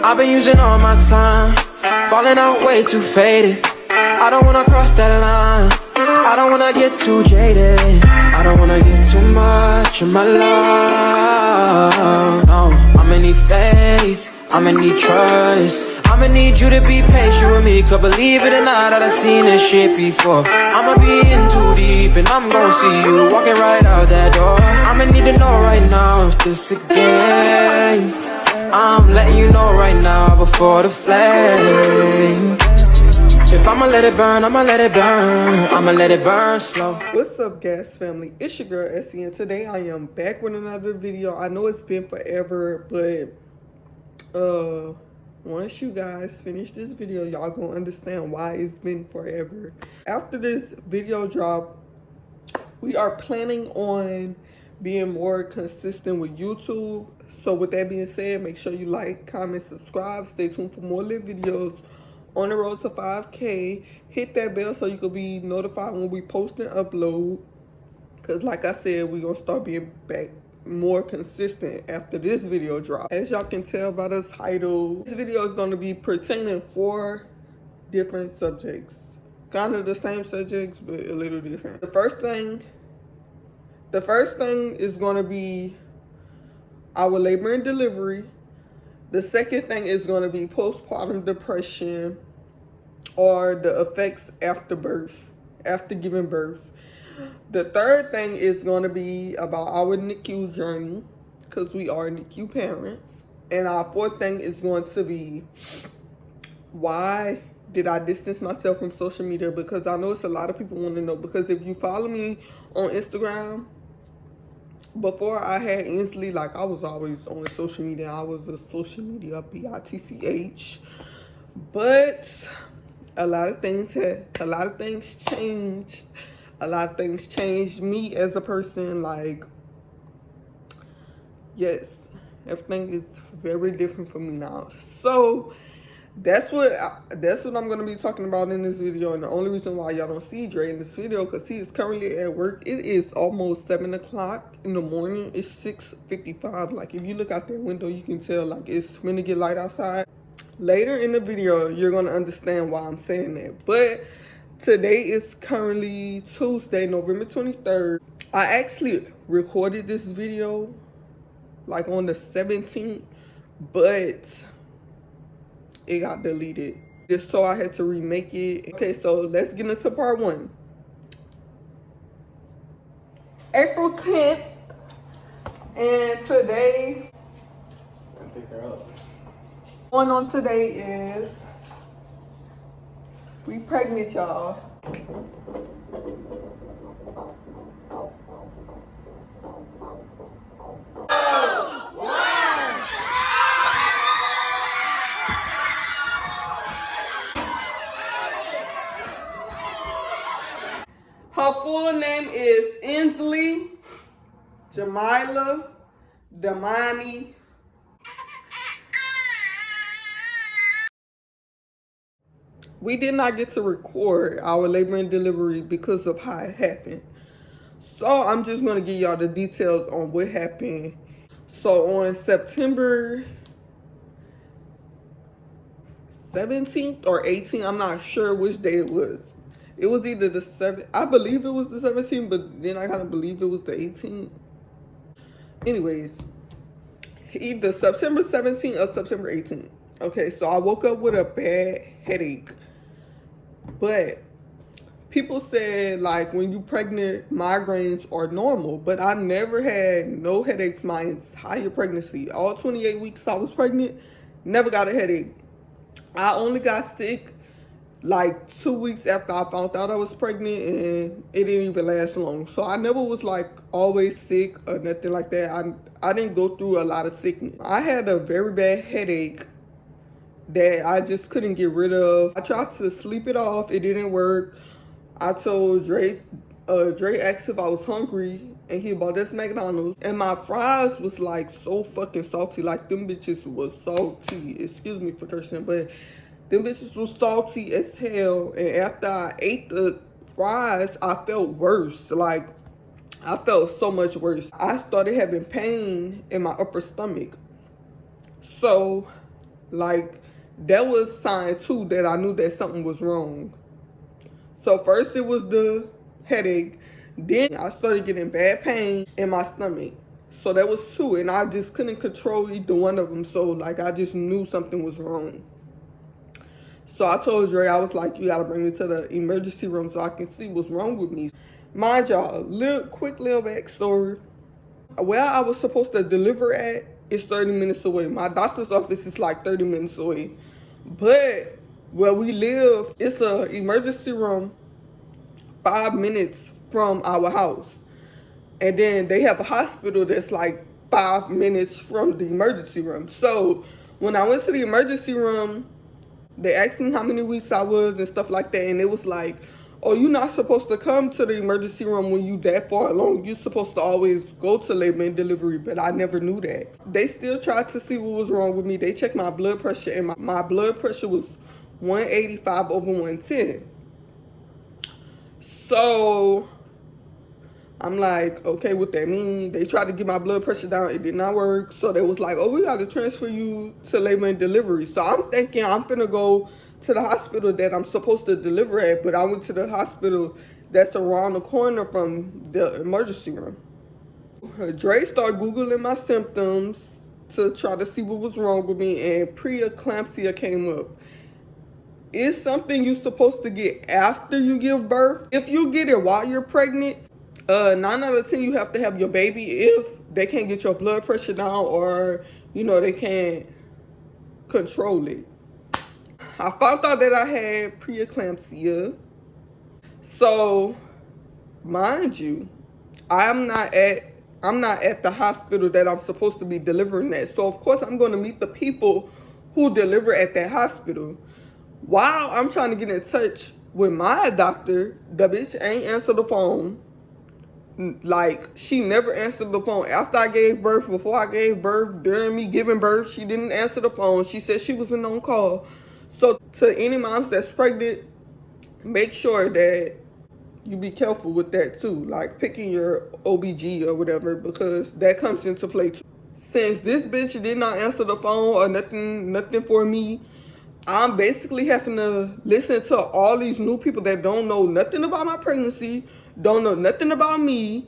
I've been using all my time, falling out way too faded. I don't wanna cross that line, I don't wanna get too jaded. I don't wanna get too much of my love. No, I'ma need faith, I'ma need trust. I'ma need you to be patient with me, 'cause believe it or not, I done seen this shit before. I'ma be in too deep and I'm gon' see you walking right out that door. I'ma need to know right now if this a game. I'm letting you know right now before the flame. If I'ma let it burn, I'ma let it burn. I'ma let it burn slow. What's up, gas family? It's your girl Essie, and today I am back with another video. I know it's been forever, but once you guys finish this video, y'all gonna understand why it's been forever. After this video drop, we are planning on being more consistent with YouTube. So with that being said, make sure you like, comment, subscribe. Stay tuned for more lit videos on the road to 5K. Hit that bell so you can be notified when we post and upload. Because like I said, we're going to start being back more consistent after this video drop. As y'all can tell by the title, this video is going to be pertaining 4 different subjects. Kind of the same subjects, but a little different. The first thing is going to be our labor and delivery. The second thing is going to be postpartum depression, or the effects after birth, after giving birth. The third thing is going to be about our NICU journey, because we are NICU parents. And our fourth thing is going to be, why did I distance myself from social media? Because I know it's a lot of people want to know. Because if you follow me on Instagram, before I had Inslee, like I was always on social media. I was a social media bitch. But a lot of things changed. A lot of things changed me as a person. Like, yes, everything is very different for me now. So that's what I'm gonna be talking about in this video. And the only reason why y'all don't see Dre in this video, because he is currently at work. It is almost 7 o'clock in the morning. It's 6:55. Like, if you look out that window, you can tell like it's gonna get light outside. Later in the video, you're gonna understand why I'm saying that. But today is currently Tuesday, November 23rd. I actually recorded this video like on the 17th, but it got deleted. Just so I had to remake it. Okay, so let's get into part 1. April 10th, and today, pick her up. going on today is, we pregnant, y'all. Her full name is Inslee Jamila Damani. We did not get to record our labor and delivery because of how it happened. So I'm just going to give y'all the details on what happened. So on September 17th or 18th, I'm not sure which day it was. It was either the 7th, I believe it was the 17th, but then I kind of believe it was the 18th. Anyways, either September 17th or September 18th. Okay, so I woke up with a bad headache. But people said, like, when you pregnant, migraines are normal. But I never had no headaches my entire pregnancy. All 28 weeks I was pregnant, never got a headache. I only got sick like 2 weeks after I found out I was pregnant, and it didn't even last long. So I never was like always sick or nothing like that. I didn't go through a lot of sickness. I had a very bad headache that I just couldn't get rid of. I tried to sleep it off. It didn't work. I told Dre asked if I was hungry, and he bought us McDonald's. And my fries was like so fucking salty. Like, them bitches was salty. Excuse me for cursing, but them bitches was salty as hell. And after I ate the fries, I felt worse. Like, I felt so much worse. I started having pain in my upper stomach. So Like, that was sign too that I knew that something was wrong. So first it was the headache. Then I started getting bad pain in my stomach. So that was two. And I just couldn't control either one of them. So like I just knew something was wrong. So I told Dre, I was like, you gotta bring me to the emergency room so I can see what's wrong with me. Mind y'all, quick little backstory. Where I was supposed to deliver at is 30 minutes away. My doctor's office is like 30 minutes away. But where we live, it's a emergency room 5 minutes from our house. And then they have a hospital that's like 5 minutes from the emergency room. So when I went to the emergency room, they asked me how many weeks I was and stuff like that. And it was like, oh, you're not supposed to come to the emergency room when you that far along. You're supposed to always go to labor and delivery. But I never knew that. They still tried to see what was wrong with me. They checked my blood pressure, and my blood pressure was 185/110. So I'm like, okay, what that mean? They tried to get my blood pressure down. It did not work. So they was like, oh, we got to transfer you to labor and delivery. So I'm thinking I'm finna go to the hospital that I'm supposed to deliver at. But I went to the hospital that's around the corner from the emergency room. Dre started Googling my symptoms to try to see what was wrong with me. And preeclampsia came up. It's something you're supposed to get after you give birth. If you get it while you're pregnant, 9 out of 10 you have to have your baby if they can't get your blood pressure down, or they can't control it. I found out that I had preeclampsia. So mind you, I'm not at the hospital that I'm supposed to be delivering at. So of course I'm going to meet the people who deliver at that hospital. While I'm trying to get in touch with my doctor, the bitch ain't answer the phone. Like, she never answered the phone after I gave birth, before I gave birth, during me giving birth. She didn't answer the phone. She said she wasn't on call. So to any moms that's pregnant, make sure that you be careful with that too. Like picking your OBG or whatever, because that comes into play too. Since this bitch did not answer the phone or nothing for me, I'm basically having to listen to all these new people that don't know nothing about my pregnancy, don't know nothing about me,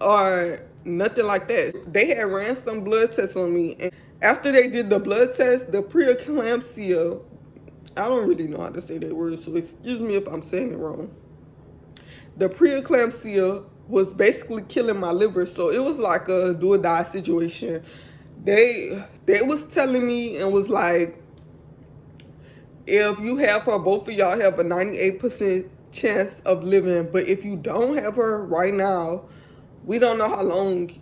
or nothing like that. They had ran some blood tests on me, and after they did the blood test, the preeclampsia, I don't really know how to say that word, so excuse me if I'm saying it wrong. The preeclampsia was basically killing my liver, so it was like a do or die situation. They was telling me and was like, if you have her, both of y'all have a 98% chance of living. But if you don't have her right now, we don't know how long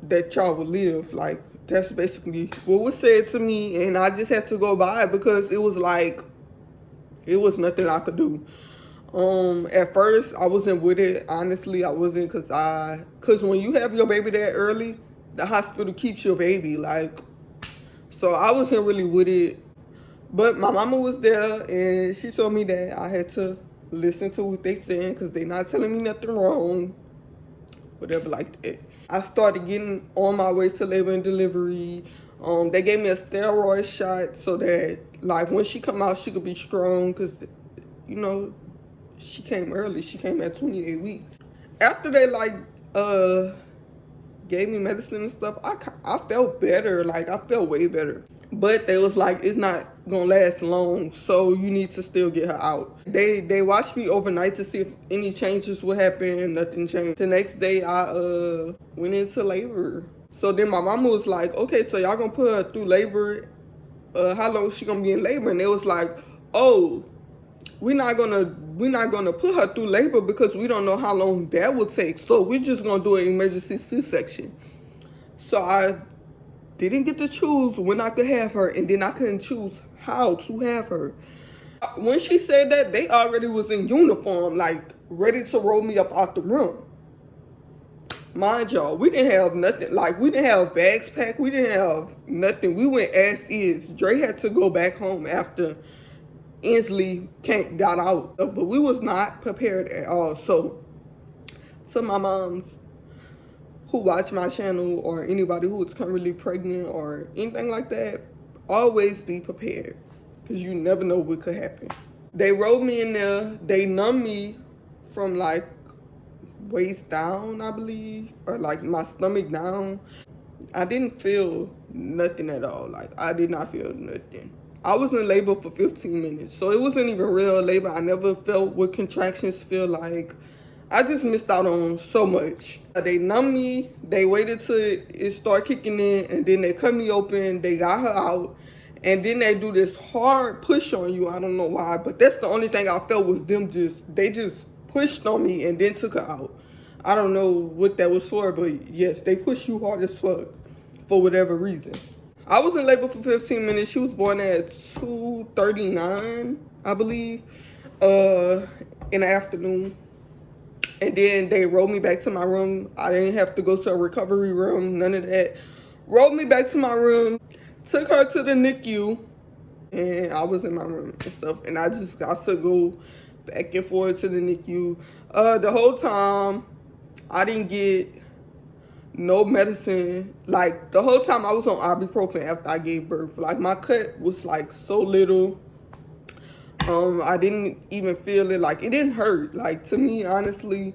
that y'all will live. Like, that's basically what was said to me. And I just had to go by it because it was like, it was nothing I could do. At first, I wasn't with it. Honestly, I wasn't, because when you have your baby that early, the hospital keeps your baby. Like, so I wasn't really with it. But my mama was there, and she told me that I had to listen to what they saying because they not telling me nothing wrong, whatever like that. I started getting on my way to labor and delivery. They gave me a steroid shot so that, like, when she come out, she could be strong because, she came early. She came at 28 weeks. After they, gave me medicine and stuff, I felt better. Like, I felt way better. But they was like, it's not gonna last long, so you need to still get her out. They watched me overnight to see if any changes would happen, and nothing changed. The next day, I went into labor. So then my mama was like, okay, so y'all gonna put her through labor. How long is she gonna be in labor? And they was like, oh, we're not gonna put her through labor because we don't know how long that will take. So we're just gonna do an emergency C-section. So I didn't get to choose when I could have her, and then I couldn't choose how to have her. When she said that, they already was in uniform, like ready to roll me up out the room. Mind y'all, we didn't have nothing. Like, we didn't have bags packed. We didn't have nothing. We went as is. Dre had to go back home after Inslee got out. But we was not prepared at all. So, to my moms who watch my channel, or anybody who is currently pregnant or anything like that, Always be prepared, because you never know what could happen. They rolled me in there. They numbed me from like waist down, I believe, or like my stomach down. I didn't feel nothing at all. Like, I did not feel nothing. I was in labor for 15 minutes, so it wasn't even real labor. I never felt what contractions feel like. I just missed out on so much. They numbed me, they waited till it started kicking in, and then they cut me open, they got her out, and then they do this hard push on you. I don't know why, but that's the only thing I felt was they just pushed on me and then took her out. I don't know what that was for, but yes, they push you hard as fuck for whatever reason. I was in labor for 15 minutes. She was born at 2:39, I believe, in the afternoon. And then they rolled me back to my room. I didn't have to go to a recovery room, none of that. Rolled me back to my room, took her to the NICU, and I was in my room and stuff. And I just got to go back and forth to the NICU. The whole time, I didn't get no medicine. Like, the whole time I was on ibuprofen after I gave birth. Like, my cut was like so little. I didn't even feel it. Like, it didn't hurt. Like, to me, honestly,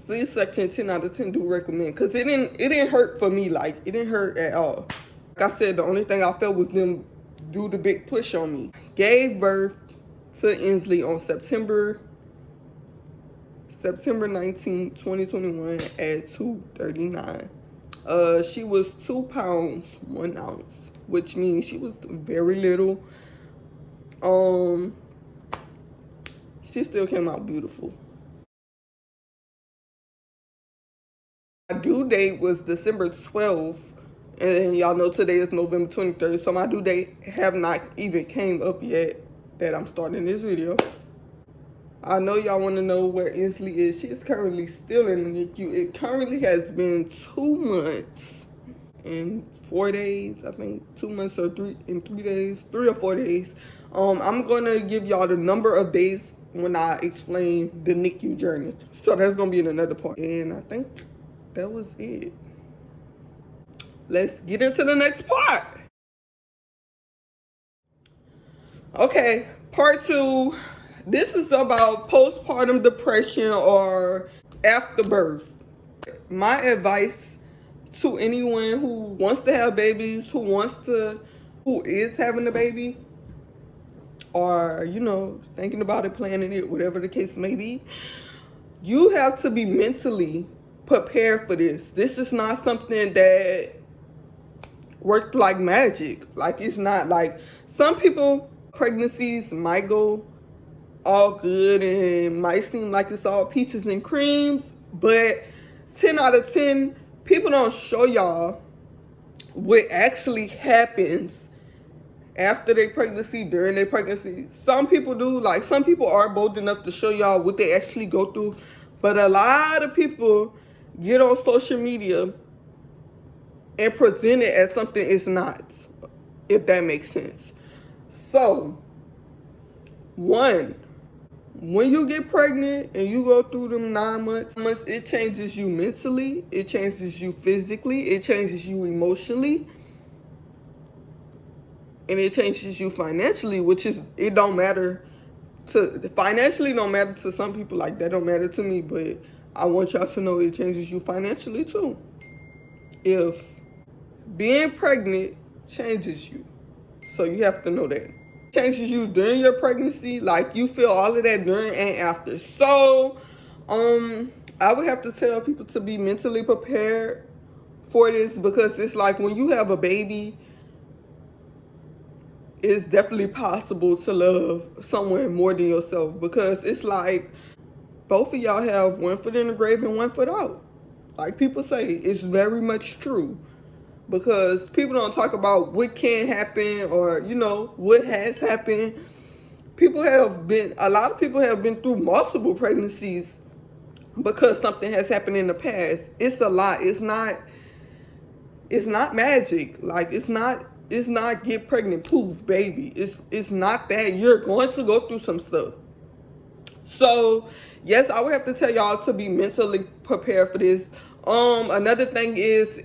C-section 10 out of 10 do recommend, because it didn't hurt for me. Like, it didn't hurt at all. Like I said, the only thing I felt was them do the big push on me. Gave birth to Inslee on September 19, 2021 at 2:39. She was 2 pounds 1 ounce, which means she was very little. She still came out beautiful. My due date was December 12th, and y'all know today is November 23rd, so my due date have not even came up yet that I'm starting this video. I know y'all want to know where Inslee is. She is currently still in the NICU. It currently has been 2 months and 4 days, I think. 2 months or 3 days, 3 or 4 days. I'm gonna give y'all the number of days when I explain the NICU journey. So that's gonna be in another part. And I think that was it. Let's get into the next part. Okay, part 2. This is about postpartum depression or after birth. My advice to anyone who wants to have babies, who is having a baby, or, you know, thinking about it, planning it, whatever the case may be, you have to be mentally prepared for this. This is not something that worked like magic. Like, it's not like, some people, pregnancies might go all good and might seem like it's all peaches and creams, but 10 out of 10 people don't show y'all what actually happens after their pregnancy, during their pregnancy. Some people do. Like, some people are bold enough to show y'all what they actually go through, but a lot of people get on social media and present it as something it's not, if that makes sense. So, one, when you get pregnant and you go through them 9 months, it changes you mentally, it changes you physically, it changes you emotionally, and it changes you financially, which is, it don't matter to, financially don't matter to some people. Like, that don't matter to me, but I want y'all to know it changes you financially too. If being pregnant changes you, so you have to know that. Changes you during your pregnancy, like, you feel all of that during and after. So I would have to tell people to be mentally prepared for this, because it's like, when you have a baby, it's definitely possible to love someone more than yourself, because it's like both of y'all have one foot in the grave and one foot out. Like people say, it's very much true. Because people don't talk about what can happen, or, you know, what has happened. A lot of people have been through multiple pregnancies because something has happened in the past. It's a lot. It's not magic. Like, it's not get pregnant, poof, baby. It's not that. You're going to go through some stuff. So, yes, I would have to tell y'all to be mentally prepared for this. Another thing is,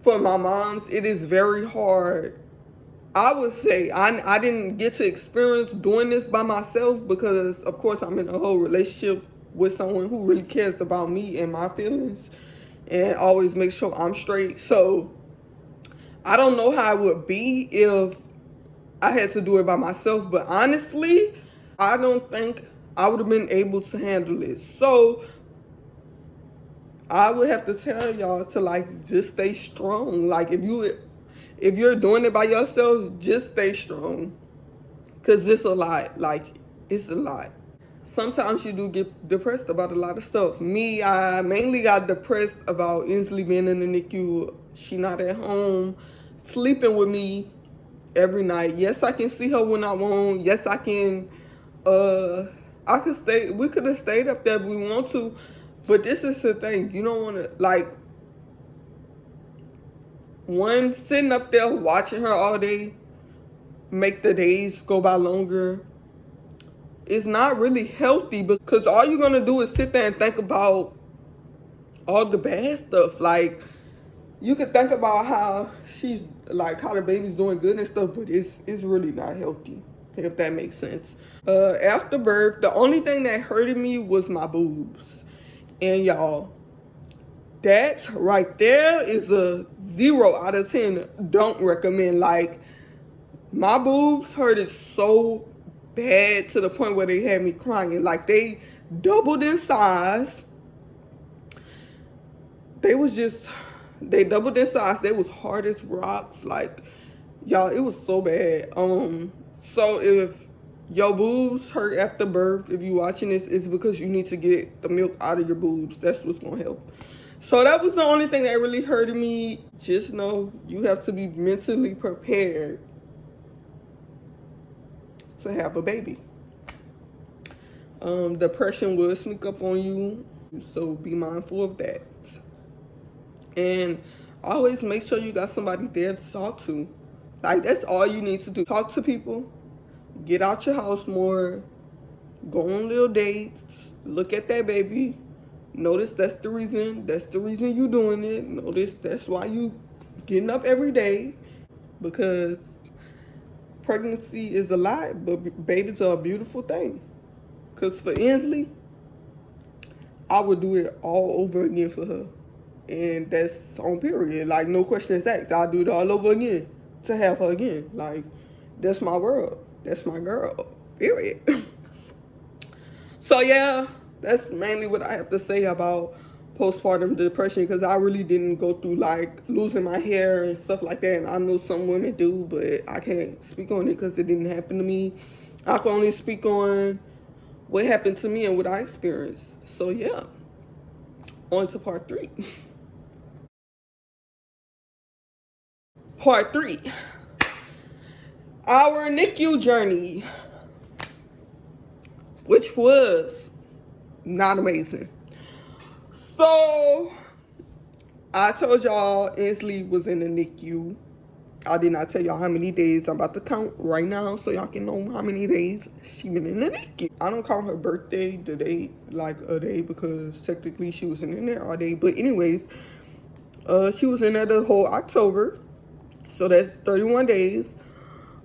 for my moms, it is very hard I would say I didn't get to experience doing this by myself because, of course, I'm in a whole relationship with someone who really cares about me and my feelings and always make sure I'm straight. So I don't know how it would be if I had to do it by myself, but honestly, I don't think I would have been able to handle it. So I would have to tell y'all to like just stay strong. Like if you're doing it by yourself, just stay strong. Cause it's a lot. Like it's a lot. Sometimes you do get depressed about a lot of stuff. Me, I mainly got depressed about Inslee being in the NICU. She not at home, sleeping with me every night. Yes, I can see her when I want. Yes, I can. I could stay. We could have stayed up there if we want to, but this is the thing. You don't want to like one sitting up there watching her all day make the days go by longer. It's not really healthy because all you're gonna do is sit there and think about all the bad stuff. Like you could think about how she's like how the baby's doing good and stuff, but it's really not healthy, if that makes sense. After birth, the only thing that hurted me was my boobs. And y'all, that right there is a 0 out of 10. Don't recommend. Like my boobs hurted so bad to the point where they had me crying. Like they doubled in size. They doubled in size. They was hard as rocks. Like y'all, it was so bad. So if your boobs hurt after birth, if you watching this, it's because you need to get the milk out of your boobs. That's what's gonna help. So that was the only thing that really hurted me. Just know you have to be mentally prepared to have a baby. Depression will sneak up on you, so be mindful of that. And always make sure you got somebody there to talk to. Like that's all you need to do. Talk to people, get out your house more, go on little dates, look at that baby. Notice that's the reason you doing it. Notice that's why you getting up every day, because pregnancy is a lot, but babies are a beautiful thing. Because for Inslee, I would do it all over again for her. And that's on period. Like, no questions asked. I'll do it all over again to have her again. Like, that's my world. That's my girl. Period. So, yeah, that's mainly what I have to say about postpartum depression, because I really didn't go through, like, losing my hair and stuff like that. And I know some women do, but I can't speak on it because it didn't happen to me. I can only speak on what happened to me and what I experienced. So, yeah. On to part 3. Part 3. Our NICU journey, which was not amazing. So, I told y'all Inslee was in the NICU. I did not tell y'all how many days. I'm about to count right now so y'all can know how many days she been in the NICU. I don't count her birthday, the day, like a day, because technically she wasn't in there all day. But anyways, she was in there the whole October. So that's 31 days.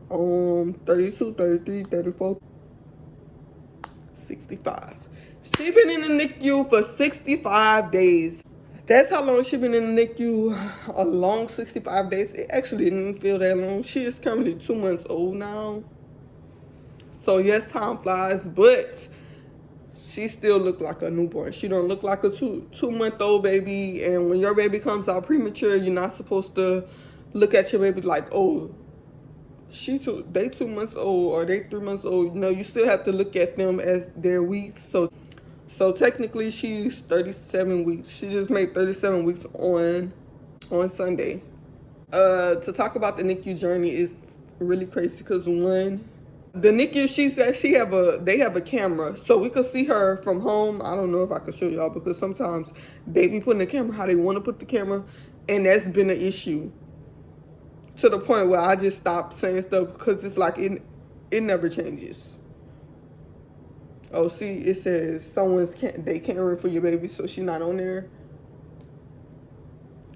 32, 33, 34, 65. She been in the NICU for 65 days. That's how long she been in the NICU. A long 65 days. It actually didn't feel that long. She is currently 2 months old now. So yes, time flies, but she still look like a newborn. She don't look like a two-month-old baby. And when your baby comes out premature, you're not supposed to look at your baby like, oh, they 2 months old or they 3 months old. You know, you still have to look at them as their weeks. So technically she's 37 weeks. She just made 37 weeks on Sunday. To talk about the NICU journey is really crazy because one, the NICU, she said they have a camera, so we could see her from home. I don't know if I could show y'all because sometimes they be putting the camera how they want to put the camera, and that's been an issue. To the point where I just stopped saying stuff because it's like it never changes. Oh, see, it says they caring for your baby, so she's not on there.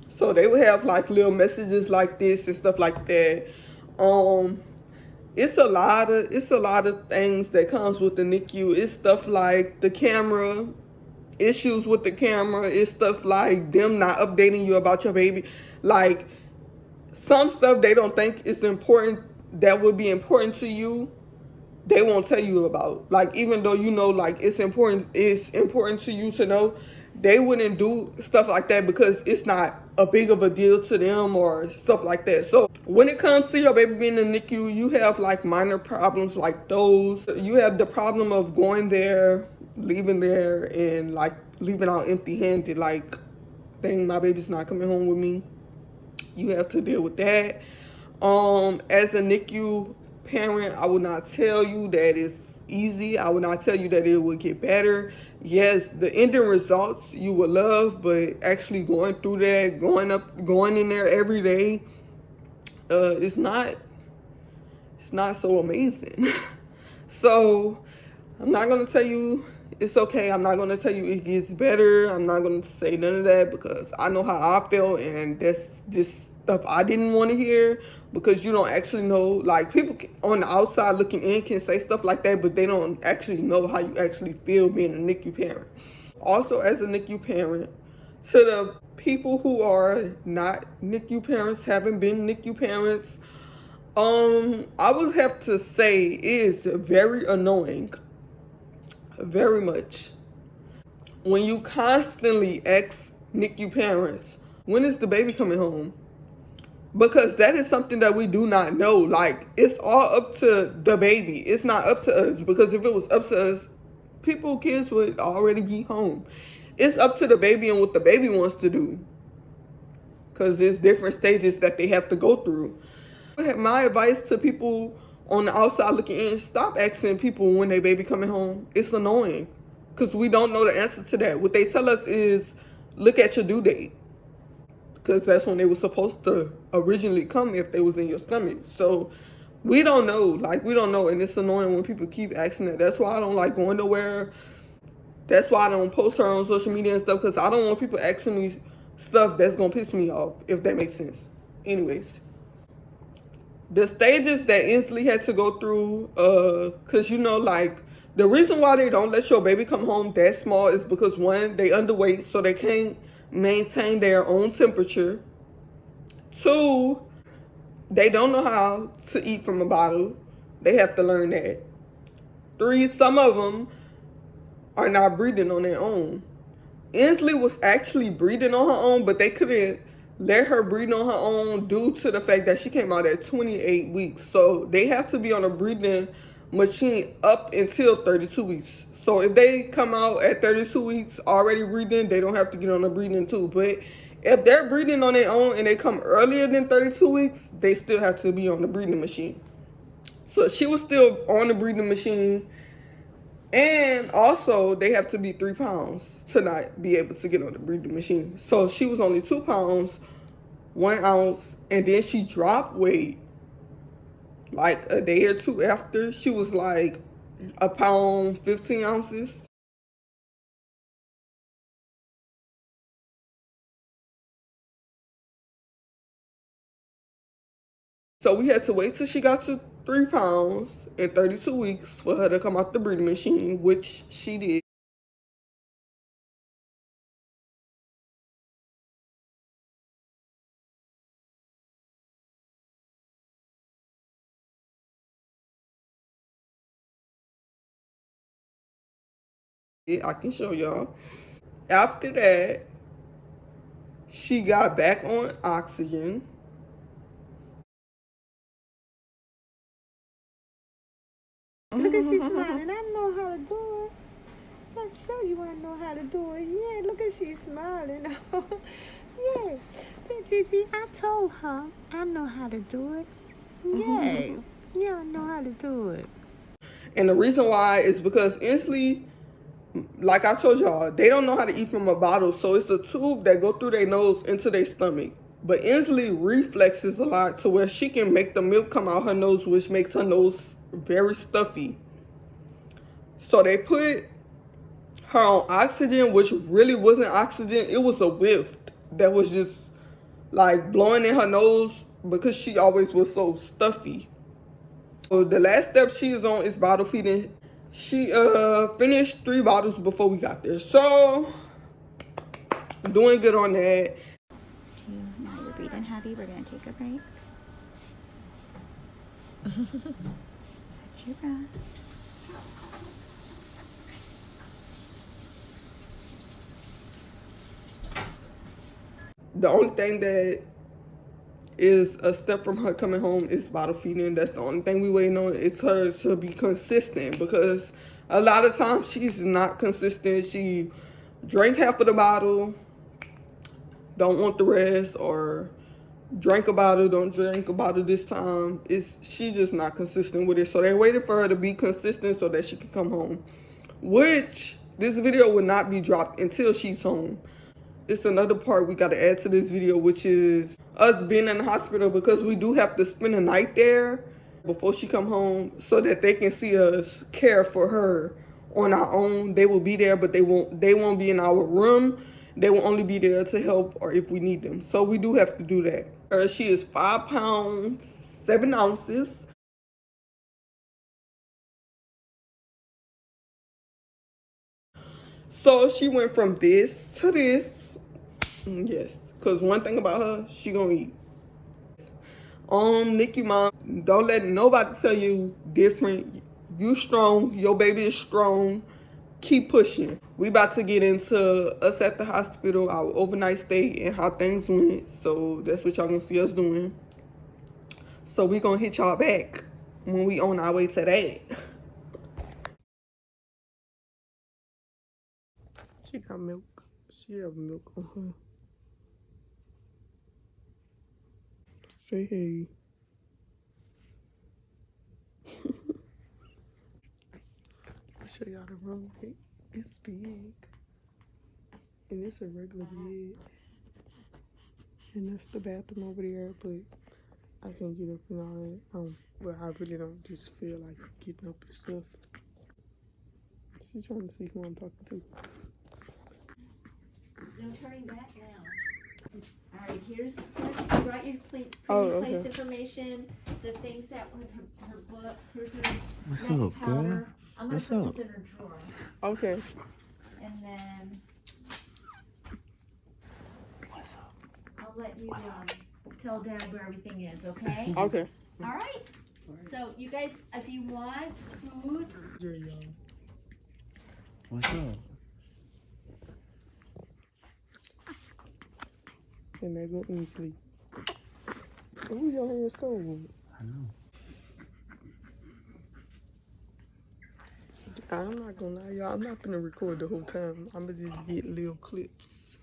So they would have like little messages like this and stuff like that. It's a lot of things that comes with the NICU. It's stuff like the camera, issues with the camera. It's stuff like them not updating you about your baby. Like some stuff they don't think is important that would be important to you, they won't tell you about. Like even though you know like it's important to you to know, they wouldn't do stuff like that because it's not a big of a deal to them or stuff like that. So when it comes to your baby being in the NICU, you have like minor problems like those. You have the problem of going there, leaving there, and like leaving out empty handed, like dang, my baby's not coming home with me. You have to deal with that. As a NICU parent, I would not tell you that it's easy. I would not tell you that it would get better. Yes, the ending results you would love, but actually going through that, going in there every day, it's not so amazing. So I'm not gonna tell you it's okay. I'm not gonna tell you it gets better. I'm not gonna say none of that because I know how I feel, and that's just stuff I didn't want to hear because you don't actually know. Like people on the outside looking in can say stuff like that, but they don't actually know how you actually feel being a NICU parent. Also, as a NICU parent, to the people who are not NICU parents, haven't been NICU parents, I would have to say it is very annoying, very much, when you constantly ask NICU parents, when is the baby coming home? Because that is something that we do not know. Like, it's all up to the baby. It's not up to us. Because if it was up to us, kids would already be home. It's up to the baby and what the baby wants to do. Because there's different stages that they have to go through. My advice to people on the outside looking in, stop asking people when their baby coming home. It's annoying. Because we don't know the answer to that. What they tell us is, look at your due date. Because that's when they were supposed to originally come if they was in your stomach. So we don't know. Like, we don't know. And it's annoying when people keep asking that. That's why I don't like going nowhere. That's why I don't post her on social media and stuff. Because I don't want people asking me stuff that's going to piss me off, if that makes sense. Anyways. The stages that Inslee had to go through, because, you know, like, the reason why they don't let your baby come home that small is because, one, they underweight, so they can't maintain their own temperature. Two, they don't know how to eat from a bottle. They have to learn that. Three, some of them are not breathing on their own. Inslee was actually breathing on her own, but they couldn't let her breathe on her own due to the fact that she came out at 28 weeks. So they have to be on a breathing machine up until 32 weeks. So if they come out at 32 weeks already breathing, they don't have to get on the breathing too. But if they're breathing on their own and they come earlier than 32 weeks, they still have to be on the breathing machine. So she was still on the breathing machine. And also, they have to be 3 pounds to not be able to get on the breathing machine. So she was only 2 pounds, 1 ounce, and then she dropped weight like a day or two after. She was like 1 pound, 15 ounces. So we had to wait till she got to 3 pounds in 32 weeks for her to come out the breathing machine, which she did. I can show y'all. After that, she got back on oxygen. Look at she's smiling. I know how to do it. I'll show you I know how to do it. Yeah, look at she's smiling. Yeah. Gigi, I told her I know how to do it. Yeah. Yeah, I know how to do it. And the reason why is because Inslee, like I told y'all, they don't know how to eat from a bottle. So it's a tube that go through their nose into their stomach. But Inslee reflexes a lot to where she can make the milk come out her nose, which makes her nose very stuffy. So they put her on oxygen, which really wasn't oxygen. It was a whiff that was just like blowing in her nose because she always was so stuffy. So the last step she is on is bottle feeding. She finished 3 bottles before we got there, so doing good on that. Now you're breathing heavy. We're gonna take a break. Catch your breath. The only thing that is a step from her coming home is bottle feeding. That's the only thing we waiting on, is her to be consistent, because a lot of times she's not consistent. She drank half of the bottle, don't want the rest, or drank a bottle, don't drink a bottle this time. She just not consistent with it. So they're waiting for her to be consistent so that she can come home, which this video will not be dropped until she's home. It's another part we got to add to this video, which is us being in the hospital, because we do have to spend a night there before she come home, so that they can see us care for her on our own. They will be there, but they won't be in our room. They will only be there to help or if we need them. So we do have to do that. She is 5 pounds 7 ounces. So she went from this to this. Yes, because one thing about her, she gonna eat. NICU mom, don't let nobody tell you different. You strong, your baby is strong. Keep pushing. We about to get into us at the hospital, our overnight stay, and how things went. So that's what y'all gonna see us doing. So we gonna hit y'all back when we on our way to that. She got milk. She have milk on her. Say hey. I'll show y'all the room. It's big. And it's a regular bed. And that's the bathroom over there, but I can't get up and all that. But I really don't just feel like getting up and stuff. She's trying to see who I'm talking to. No turning back now. All right, here's you write your place information, the things that were her books. Here's her What's neck up, powder. girl? I'm gonna What's put up? this in her drawer. Okay. And then What's up? I'll let you tell Dad where everything is, okay? Okay. All right. So you guys, if you want food, Yeah, y'all. What's up? And they go easily. Ooh, your hair's cold. I know. I'm not gonna lie, y'all. I'm not gonna record the whole time. I'm gonna just get little clips.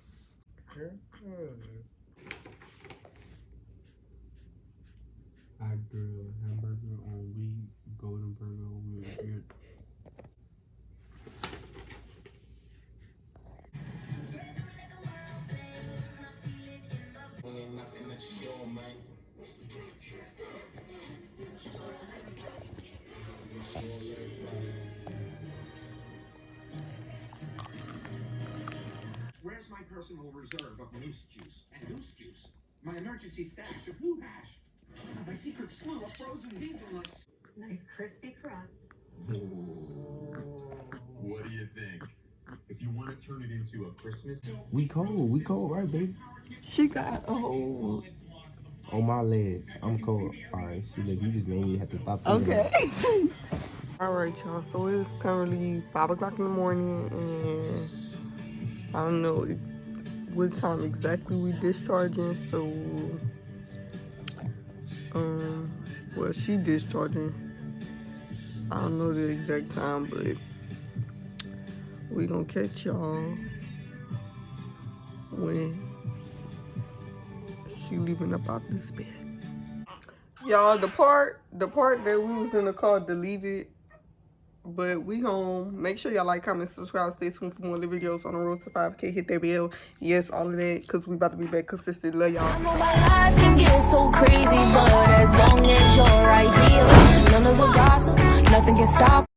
I grill hamburger on wheat, golden burger on wheat. Where's my personal reserve of moose juice? And goose juice? My emergency stash of blue hash? My secret slew of frozen hazelnuts? Nice crispy crust. What do you think? If you want to turn it into a Christmas... We cold, right, baby? She got a whole... On my legs. I'm cold. Alright, see, look, you just made me have to stop. Okay. All right, y'all. So it's currently 5 o'clock in the morning, and I don't know what time exactly we discharging. So, well, she discharging. I don't know the exact time, but we gonna catch y'all when she leaving up out this bed. Y'all, the part that we was in the car deleted, but we home. Make sure y'all like, comment, subscribe, stay tuned for more of the videos on the road to 5K. Hit that bell. Yes, all of that, because we about to be back consistent. Love y'all. I know my life can get so crazy, but as long as you're right here, none of the gossip, nothing can stop.